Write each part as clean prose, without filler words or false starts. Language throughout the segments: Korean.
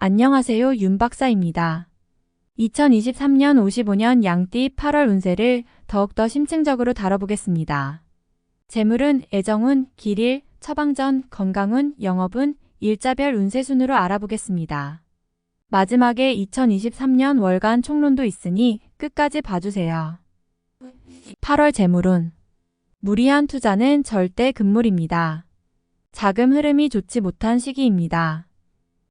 안녕하세요, 윤 박사입니다. 2023년 55년 양띠 8월 운세를 더욱더 심층적으로 다뤄보겠습니다. 재물운, 애정운, 길일, 처방전, 건강운, 영업운, 일자별 운세 순으로 알아보겠습니다. 마지막에 2023년 월간 총론도 있으니 끝까지 봐주세요. 8월 재물운. 무리한 투자는 절대 금물입니다. 자금 흐름이 좋지 못한 시기입니다.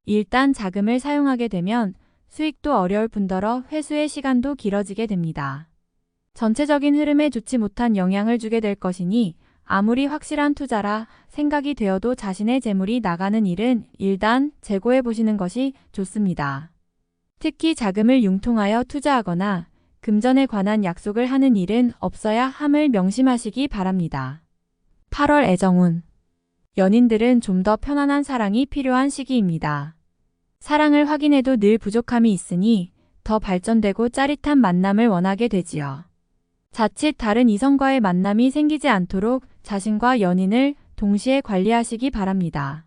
일단 자금을 사용하게 되면 수익도 어려울 뿐더러 회수의 시간도 길어지게 됩니다. 전체적인 흐름에 좋지 못한 영향을 주게 될 것이니 아무리 확실한 투자라 생각이 되어도 자신의 재물이 나가는 일은 일단 재고해 보시는 것이 좋습니다. 특히 자금을 융통하여 투자하거나 금전에 관한 약속을 하는 일은 없어야 함을 명심하시기 바랍니다. 8월 애정운. 연인들은 좀 더 편안한 사랑이 필요한 시기입니다. 사랑을 확인해도 늘 부족함이 있으니 더 발전되고 짜릿한 만남을 원하게 되지요. 자칫 다른 이성과의 만남이 생기지 않도록 자신과 연인을 동시에 관리하시기 바랍니다.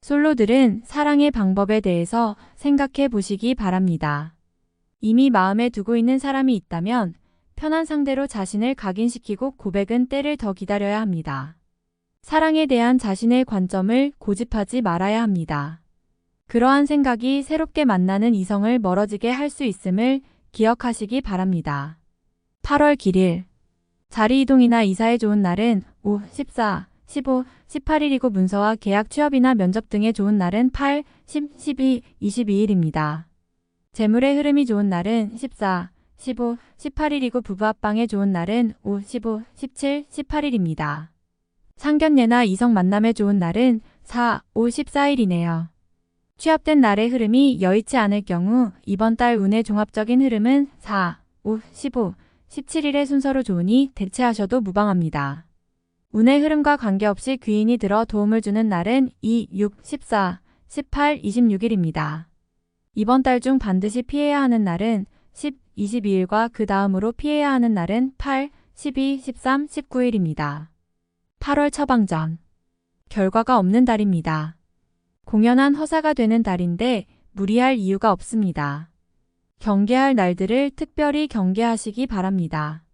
솔로들은 사랑의 방법에 대해서 생각해 보시기 바랍니다. 이미 마음에 두고 있는 사람이 있다면 편한 상대로 자신을 각인시키고 고백은 때를 더 기다려야 합니다. 사랑에 대한 자신의 관점을 고집하지 말아야 합니다. 그러한 생각이 새롭게 만나는 이성을 멀어지게 할 수 있음을 기억하시기 바랍니다. 8월 길일. 자리 이동이나 이사에 좋은 날은 5, 14, 15, 18일이고 문서와 계약 취업이나 면접 등에 좋은 날은 8, 10, 12, 22일입니다. 재물의 흐름이 좋은 날은 14, 15, 18일이고 부부 합방에 좋은 날은 5, 15, 17, 18일입니다. 상견례나 이성 만남에 좋은 날은 4, 5, 14일이네요. 취업된 날의 흐름이 여의치 않을 경우 이번 달 운의 종합적인 흐름은 4, 5, 15, 17일의 순서로 좋으니 대체하셔도 무방합니다. 운의 흐름과 관계없이 귀인이 들어 도움을 주는 날은 2, 6, 14, 18, 26일입니다. 이번 달 중 반드시 피해야 하는 날은 10, 22일과 그 다음으로 피해야 하는 날은 8, 12, 13, 19일입니다. 8월 처방전. 결과가 없는 달입니다. 공연한 허사가 되는 달인데 무리할 이유가 없습니다. 경계할 날들을 특별히 경계하시기 바랍니다.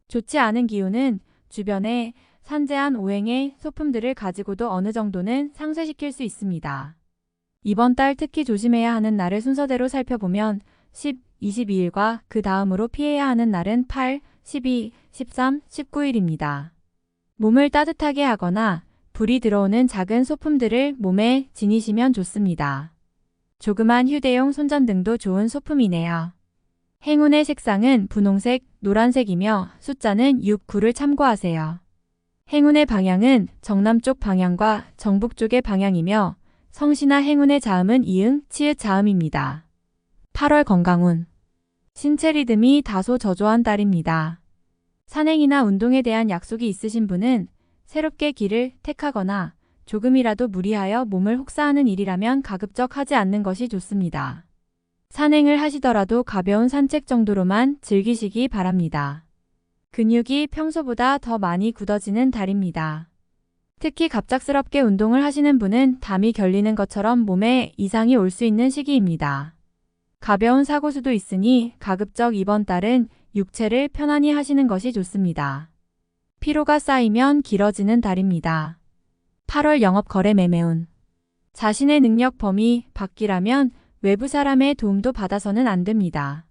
좋지 않은 기운은 주변에 산재한 오행의 소품들을 가지고도 어느 정도는 상쇄시킬 수 있습니다. 이번 달 특히 조심해야 하는 날을 순서대로 살펴보면 10, 22일과 그 다음으로 피해야 하는 날은 8, 12, 13, 19일입니다. 몸을 따뜻하게 하거나 불이 들어오는 작은 소품들을 몸에 지니시면 좋습니다. 조그만 휴대용 손전등도 좋은 소품이네요. 행운의 색상은 분홍색, 노란색이며 숫자는 6, 9를 참고하세요. 행운의 방향은 정남쪽 방향과 정북 쪽의 방향이며 성씨나 행운의 자음은 이응, 치읓 자음입니다. 8월 건강운. 신체 리듬이 다소 저조한 달입니다. 산행이나 운동에 대한 약속이 있으신 분은 새롭게 길을 택하거나 조금이라도 무리하여 몸을 혹사하는 일이라면 가급적 하지 않는 것이 좋습니다. 산행을 하시더라도 가벼운 산책 정도로만 즐기시기 바랍니다. 근육이 평소보다 더 많이 굳어지는 달입니다. 특히 갑작스럽게 운동을 하시는 분은 담이 결리는 것처럼 몸에 이상이 올 수 있는 시기입니다. 가벼운 사고수도 있으니 가급적 이번 달은 육체를 편안히 하시는 것이 좋습니다. 피로가 쌓이면 길어지는 달입니다. 8월 영업 거래 매매운. 자신의 능력 범위 밖이라면 외부 사람의 도움도 받아서는 안 됩니다.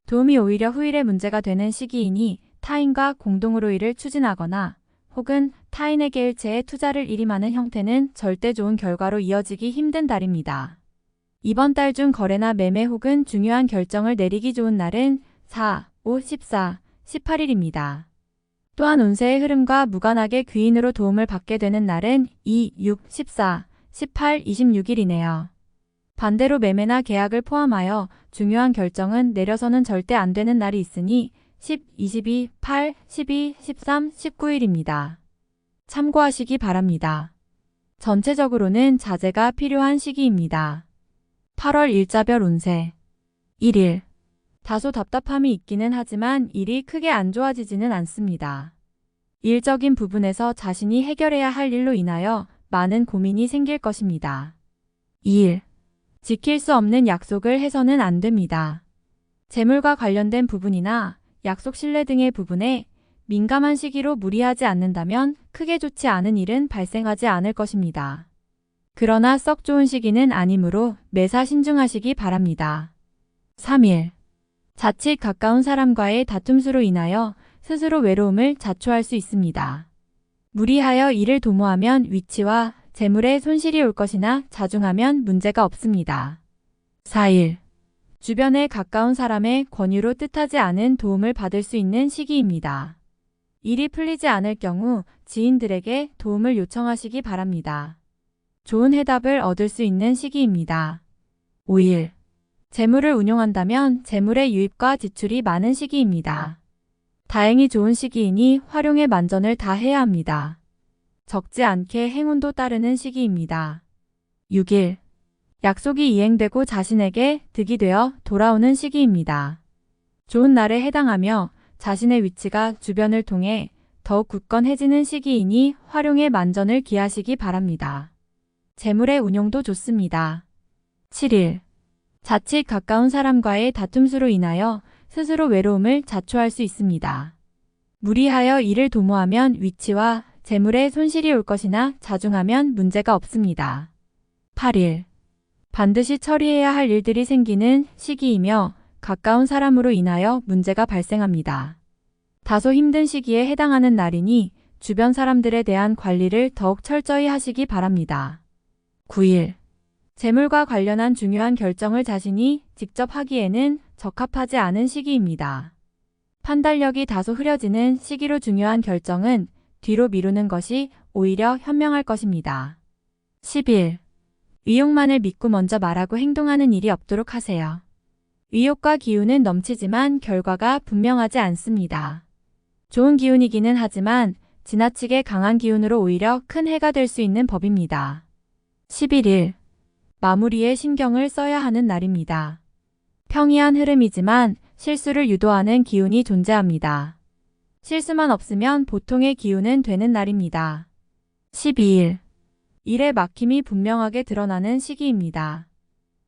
도움이 오히려 후일에 문제가 되는 시기이니 타인과 공동으로 일을 추진하거나 혹은 타인에게 일체에 투자를 일임하는 형태는 절대 좋은 결과로 이어지기 힘든 달입니다. 이번 달 중 거래나 매매 혹은 중요한 결정을 내리기 좋은 날은 4, 5, 14, 18일입니다. 또한 운세의 흐름과 무관하게 귀인으로 도움을 받게 되는 날은 2, 6, 14, 18, 26일이네요. 반대로 매매나 계약을 포함하여 중요한 결정은 내려서는 절대 안 되는 날이 있으니 10, 22, 8, 12, 13, 19일입니다. 참고하시기 바랍니다. 전체적으로는 자제가 필요한 시기입니다. 8월 일자별 운세. 1일. 다소 답답함이 있기는 하지만 일이 크게 안 좋아지지는 않습니다. 일적인 부분에서 자신이 해결해야 할 일로 인하여 많은 고민이 생길 것입니다. 2일. 지킬 수 없는 약속을 해서는 안 됩니다. 재물과 관련된 부분이나 약속 신뢰 등의 부분에 민감한 시기로 무리하지 않는다면 크게 좋지 않은 일은 발생하지 않을 것입니다. 그러나 썩 좋은 시기는 아니므로 매사 신중하시기 바랍니다. 3일. 자칫 가까운 사람과의 다툼수로 인하여 스스로 외로움을 자초할 수 있습니다. 무리하여 일을 도모하면 위치와 재물에 손실이 올 것이나 자중하면 문제가 없습니다. 4일. 주변에 가까운 사람의 권유로 뜻하지 않은 도움을 받을 수 있는 시기입니다. 일이 풀리지 않을 경우 지인들에게 도움을 요청하시기 바랍니다. 좋은 해답을 얻을 수 있는 시기입니다. 5일. 재물을 운용한다면 재물의 유입과 지출이 많은 시기입니다. 다행히 좋은 시기이니 활용에 만전을 다해야 합니다. 적지 않게 행운도 따르는 시기입니다. 6일. 약속이 이행되고 자신에게 득이 되어 돌아오는 시기입니다. 좋은 날에 해당하며 자신의 위치가 주변을 통해 더욱 굳건해지는 시기이니 활용에 만전을 기하시기 바랍니다. 재물의 운용도 좋습니다. 7일. 자칫 가까운 사람과의 다툼수로 인하여 스스로 외로움을 자초할 수 있습니다. 무리하여 일을 도모하면 위치와 재물에 손실이 올 것이나 자중하면 문제가 없습니다. 8일. 반드시 처리해야 할 일들이 생기는 시기이며 가까운 사람으로 인하여 문제가 발생합니다. 다소 힘든 시기에 해당하는 날이니 주변 사람들에 대한 관리를 더욱 철저히 하시기 바랍니다. 9일. 재물과 관련한 중요한 결정을 자신이 직접 하기에는 적합하지 않은 시기입니다. 판단력이 다소 흐려지는 시기로 중요한 결정은 뒤로 미루는 것이 오히려 현명할 것입니다. 10일. 의욕만을 믿고 먼저 말하고 행동하는 일이 없도록 하세요. 의욕과 기운은 넘치지만 결과가 분명하지 않습니다. 좋은 기운이기는 하지만 지나치게 강한 기운으로 오히려 큰 해가 될 수 있는 법입니다. 11일. 마무리에 신경을 써야 하는 날입니다. 평이한 흐름이지만 실수를 유도하는 기운이 존재합니다. 실수만 없으면 보통의 기운은 되는 날입니다. 12일. 일의 막힘이 분명하게 드러나는 시기입니다.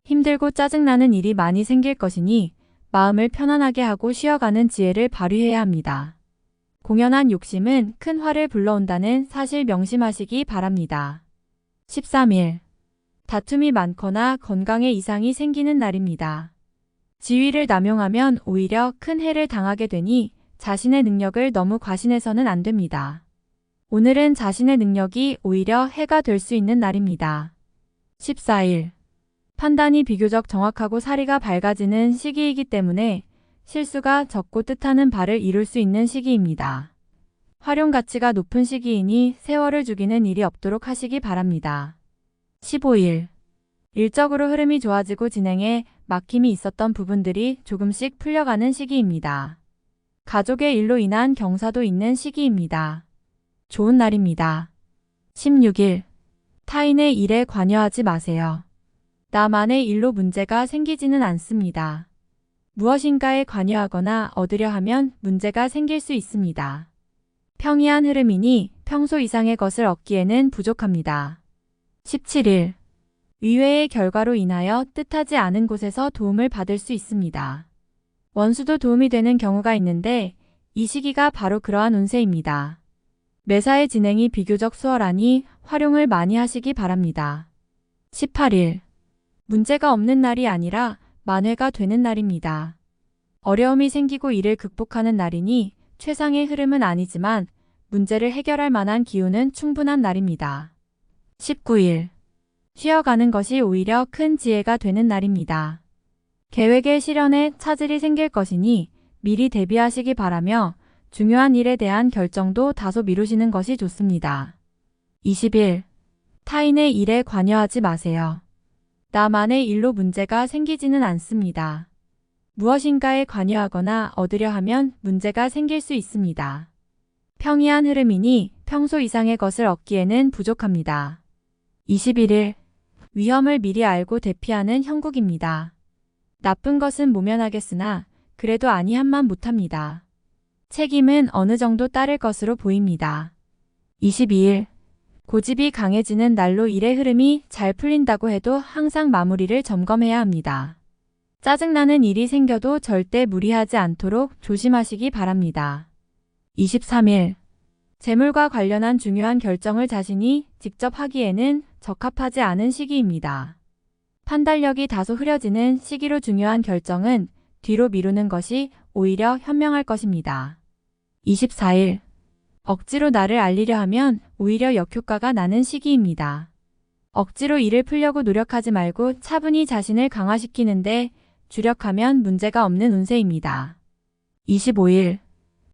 힘들고 짜증나는 일이 많이 생길 것이니 마음을 편안하게 하고 쉬어가는 지혜를 발휘해야 합니다. 공연한 욕심은 큰 화를 불러온다는 사실 명심하시기 바랍니다. 13일. 다툼이 많거나 건강에 이상이 생기는 날입니다. 지위를 남용하면 오히려 큰 해를 당하게 되니 자신의 능력을 너무 과신해서는 안 됩니다. 오늘은 자신의 능력이 오히려 해가 될 수 있는 날입니다. 14일. 판단이 비교적 정확하고 사리가 밝아지는 시기이기 때문에 실수가 적고 뜻하는 바를 이룰 수 있는 시기입니다. 활용 가치가 높은 시기이니 세월을 죽이는 일이 없도록 하시기 바랍니다. 15일. 일적으로 흐름이 좋아지고 진행에 막힘이 있었던 부분들이 조금씩 풀려가는 시기입니다. 가족의 일로 인한 경사도 있는 시기입니다. 좋은 날입니다. 16일. 타인의 일에 관여하지 마세요. 나만의 일로 문제가 생기지는 않습니다. 무엇인가에 관여하거나 얻으려 하면 문제가 생길 수 있습니다. 평이한 흐름이니 평소 이상의 것을 얻기에는 부족합니다. 17일. 의외의 결과로 인하여 뜻하지 않은 곳에서 도움을 받을 수 있습니다. 원수도 도움이 되는 경우가 있는데 이 시기가 바로 그러한 운세입니다. 매사의 진행이 비교적 수월하니 활용을 많이 하시기 바랍니다. 18일. 문제가 없는 날이 아니라 만회가 되는 날입니다. 어려움이 생기고 이를 극복하는 날이니 최상의 흐름은 아니지만 문제를 해결할 만한 기운은 충분한 날입니다. 19일. 쉬어가는 것이 오히려 큰 지혜가 되는 날입니다. 계획의 실현에 차질이 생길 것이니 미리 대비하시기 바라며 중요한 일에 대한 결정도 다소 미루시는 것이 좋습니다. 20일. 타인의 일에 관여하지 마세요. 나만의 일로 문제가 생기지는 않습니다. 무엇인가에 관여하거나 얻으려 하면 문제가 생길 수 있습니다. 평이한 흐름이니 평소 이상의 것을 얻기에는 부족합니다. 21일. 위험을 미리 알고 대피하는 형국입니다. 나쁜 것은 모면하겠으나 그래도 아니함만 못합니다. 책임은 어느 정도 따를 것으로 보입니다. 22일. 고집이 강해지는 날로 일의 흐름이 잘 풀린다고 해도 항상 마무리를 점검해야 합니다. 짜증나는 일이 생겨도 절대 무리하지 않도록 조심하시기 바랍니다. 23일. 재물과 관련한 중요한 결정을 자신이 직접 하기에는 적합하지 않은 시기입니다. 판단력이 다소 흐려지는 시기로 중요한 결정은 뒤로 미루는 것이 오히려 현명할 것입니다. 24일. 억지로 나를 알리려 하면 오히려 역효과가 나는 시기입니다. 억지로 일을 풀려고 노력하지 말고 차분히 자신을 강화시키는데 주력하면 문제가 없는 운세입니다. 25일.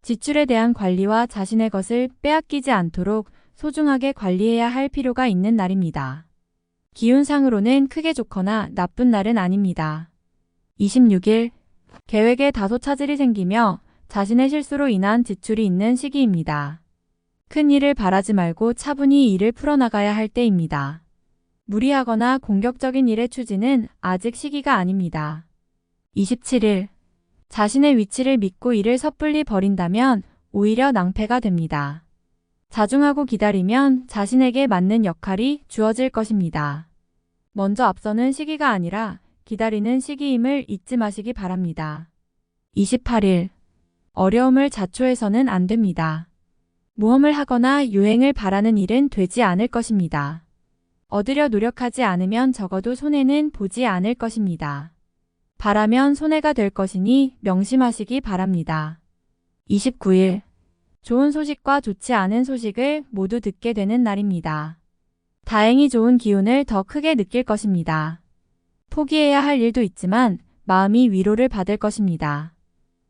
지출에 대한 관리와 자신의 것을 빼앗기지 않도록 소중하게 관리해야 할 필요가 있는 날입니다. 기운상으로는 크게 좋거나 나쁜 날은 아닙니다. 26일. 계획에 다소 차질이 생기며 자신의 실수로 인한 지출이 있는 시기입니다. 큰 일을 바라지 말고 차분히 일을 풀어나가야 할 때입니다. 무리하거나 공격적인 일의 추진은 아직 시기가 아닙니다. 27일. 자신의 위치를 믿고 일을 섣불리 버린다면 오히려 낭패가 됩니다. 자중하고 기다리면 자신에게 맞는 역할이 주어질 것입니다. 먼저 앞서는 시기가 아니라 기다리는 시기임을 잊지 마시기 바랍니다. 28일. 어려움을 자초해서는 안 됩니다. 모험을 하거나 유행을 바라는 일은 되지 않을 것입니다. 얻으려 노력하지 않으면 적어도 손해는 보지 않을 것입니다. 바라면 손해가 될 것이니 명심하시기 바랍니다. 29일. 좋은 소식과 좋지 않은 소식을 모두 듣게 되는 날입니다. 다행히 좋은 기운을 더 크게 느낄 것입니다. 포기해야 할 일도 있지만 마음이 위로를 받을 것입니다.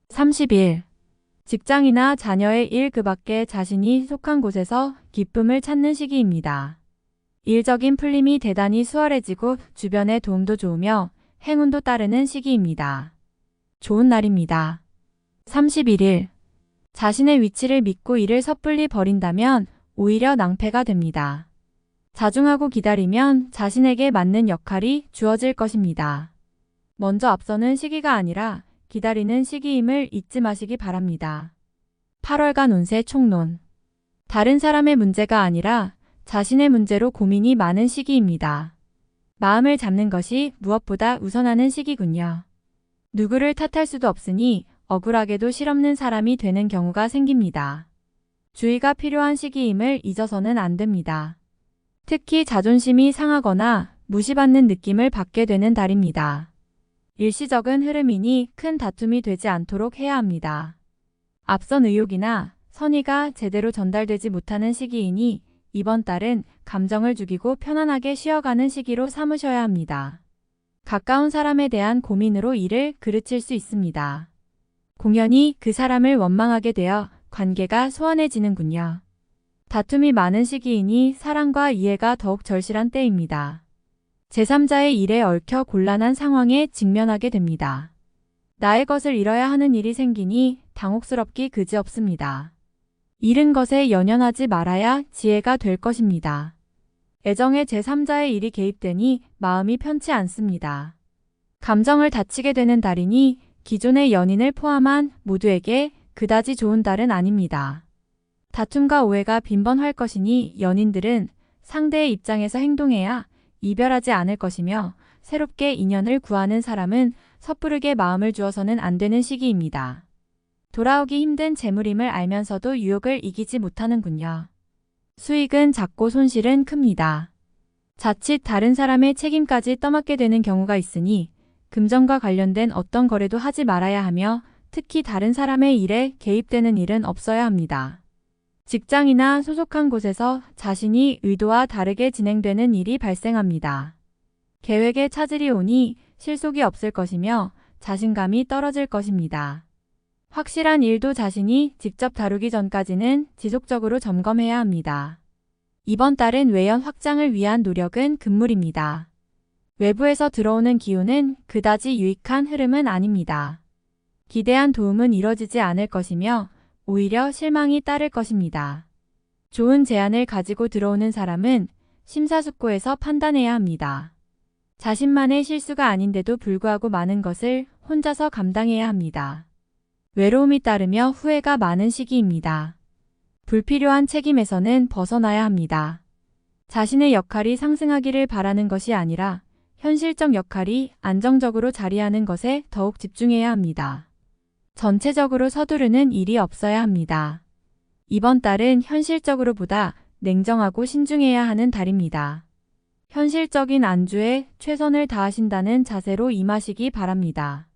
30일. 직장이나 자녀의 일 그 밖에 자신이 속한 곳에서 기쁨을 찾는 시기입니다. 일적인 풀림이 대단히 수월해지고 주변의 도움도 좋으며 행운도 따르는 시기입니다. 좋은 날입니다. 31일. 자신의 위치를 믿고 일을 섣불리 버린다면 오히려 낭패가 됩니다. 자중하고 기다리면 자신에게 맞는 역할이 주어질 것입니다. 먼저 앞서는 시기가 아니라 기다리는 시기임을 잊지 마시기 바랍니다. 8월간 운세 총론. 다른 사람의 문제가 아니라 자신의 문제로 고민이 많은 시기입니다. 마음을 잡는 것이 무엇보다 우선하는 시기군요. 누구를 탓할 수도 없으니 억울하게도 실없는 사람이 되는 경우가 생깁니다. 주의가 필요한 시기임을 잊어서는 안 됩니다. 특히 자존심이 상하거나 무시받는 느낌을 받게 되는 달입니다. 일시적인 흐름이니 큰 다툼이 되지 않도록 해야 합니다. 앞선 의욕이나 선의가 제대로 전달되지 못하는 시기이니 이번 달은 감정을 죽이고 편안하게 쉬어가는 시기로 삼으셔야 합니다. 가까운 사람에 대한 고민으로 일을 그르칠 수 있습니다. 공연히 그 사람을 원망하게 되어 관계가 소원해지는군요. 다툼이 많은 시기이니 사랑과 이해가 더욱 절실한 때입니다. 제3자의 일에 얽혀 곤란한 상황에 직면하게 됩니다. 나의 것을 잃어야 하는 일이 생기니 당혹스럽기 그지없습니다. 잃은 것에 연연하지 말아야 지혜가 될 것입니다. 애정에 제3자의 일이 개입되니 마음이 편치 않습니다. 감정을 다치게 되는 달이니 기존의 연인을 포함한 모두에게 그다지 좋은 달은 아닙니다. 다툼과 오해가 빈번할 것이니 연인들은 상대의 입장에서 행동해야 이별하지 않을 것이며 새롭게 인연을 구하는 사람은 섣부르게 마음을 주어서는 안 되는 시기입니다. 돌아오기 힘든 재물임을 알면서도 유혹을 이기지 못하는군요. 수익은 작고 손실은 큽니다. 자칫 다른 사람의 책임까지 떠맡게 되는 경우가 있으니 금전과 관련된 어떤 거래도 하지 말아야 하며 특히 다른 사람의 일에 개입되는 일은 없어야 합니다. 직장이나 소속한 곳에서 자신이 의도와 다르게 진행되는 일이 발생합니다. 계획에 차질이 오니 실속이 없을 것이며 자신감이 떨어질 것입니다. 확실한 일도 자신이 직접 다루기 전까지는 지속적으로 점검해야 합니다. 이번 달은 외연 확장을 위한 노력은 금물입니다. 외부에서 들어오는 기운은 그다지 유익한 흐름은 아닙니다. 기대한 도움은 이뤄지지 않을 것이며 오히려 실망이 따를 것입니다. 좋은 제안을 가지고 들어오는 사람은 심사숙고해서 판단해야 합니다. 자신만의 실수가 아닌데도 불구하고 많은 것을 혼자서 감당해야 합니다. 외로움이 따르며 후회가 많은 시기입니다. 불필요한 책임에서는 벗어나야 합니다. 자신의 역할이 상승하기를 바라는 것이 아니라 현실적 역할이 안정적으로 자리하는 것에 더욱 집중해야 합니다. 전체적으로 서두르는 일이 없어야 합니다. 이번 달은 현실적으로보다 냉정하고 신중해야 하는 달입니다. 현실적인 안주에 최선을 다하신다는 자세로 임하시기 바랍니다.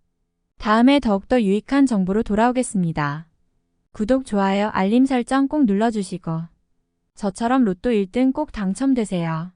다음에 더욱더 유익한 정보로 돌아오겠습니다. 구독, 좋아요, 알림 설정 꼭 눌러주시고 저처럼 로또 1등 꼭 당첨되세요.